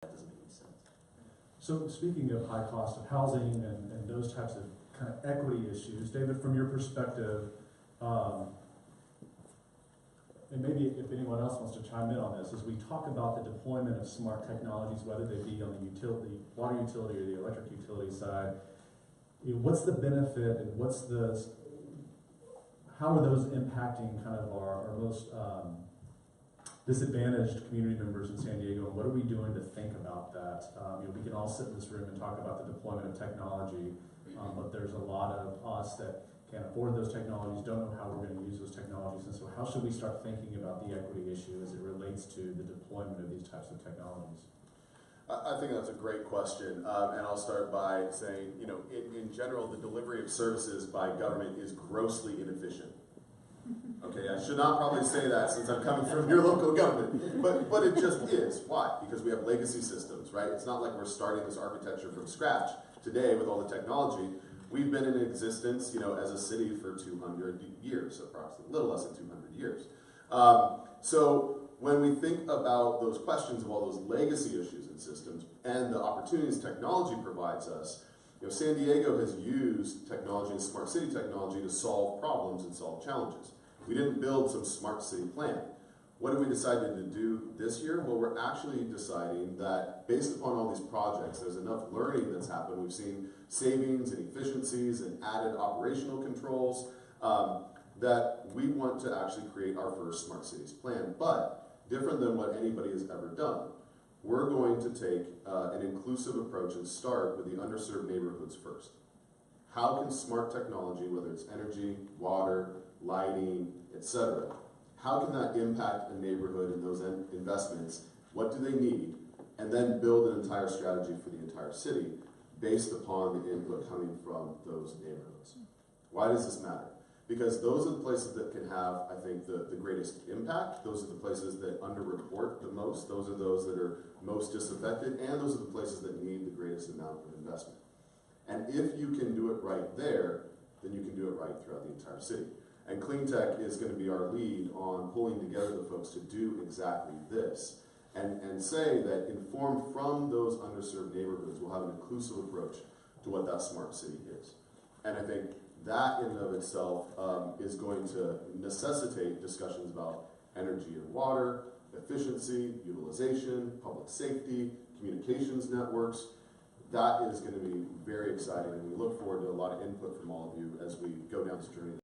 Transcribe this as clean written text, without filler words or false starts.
that doesn't make any sense. So speaking of high cost of housing and those types of kind of equity issues, David, from your perspective, and maybe if anyone else wants to chime in on this, as we talk about the deployment of smart technologies, whether they be on the utility, water utility or the electric utility side, what's the benefit and how are those impacting kind of our most disadvantaged community members in San Diego, and what are we doing to think about that? We can all sit in this room and talk about the deployment of technology, but there's a lot of us that can't afford those technologies, don't know how we're going to use those technologies, and so how should we start thinking about the equity issue as it relates to the deployment of these types of technologies? I think that's a great question, and I'll start by saying, in general, the delivery of services by government is grossly inefficient. Okay, I should not probably say that since I'm coming from your local government, but it just is. Why? Because we have legacy systems, right? It's not like we're starting this architecture from scratch today with all the technology. We've been in existence, as a city for 200 years, approximately, a little less than 200 years. So when we think about those questions of all those legacy issues and systems and the opportunities technology provides us, San Diego has used technology and smart city technology to solve problems and solve challenges. We didn't build some smart city plan. What have we decided to do this year? Well, we're actually deciding that based upon all these projects, there's enough learning that's happened. We've seen savings and efficiencies and added operational controls that we want to actually create our first smart cities plan. But different than what anybody has ever done, we're going to take an inclusive approach and start with the underserved neighborhoods first. How can smart technology, whether it's energy, water, lighting, etc., how can that impact a neighborhood and those investments? What do they need? And then build an entire strategy for the entire city based upon the input coming from those neighborhoods. Why does this matter? Because those are the places that can have, I think, the greatest impact. Those are the places that underreport the most. Those are those that are most disaffected. And those are the places that need the greatest amount of investment. And if you can do it right there, then you can do it right throughout the entire city. And Clean Tech is going to be our lead on pulling together the folks to do exactly this and say that informed from those underserved neighborhoods, we'll have an inclusive approach to what that smart city is. And I think that in and of itself is going to necessitate discussions about energy and water, efficiency, utilization, public safety, communications networks. That is going to be very exciting, and we look forward to a lot of input from all of you as we go down this journey.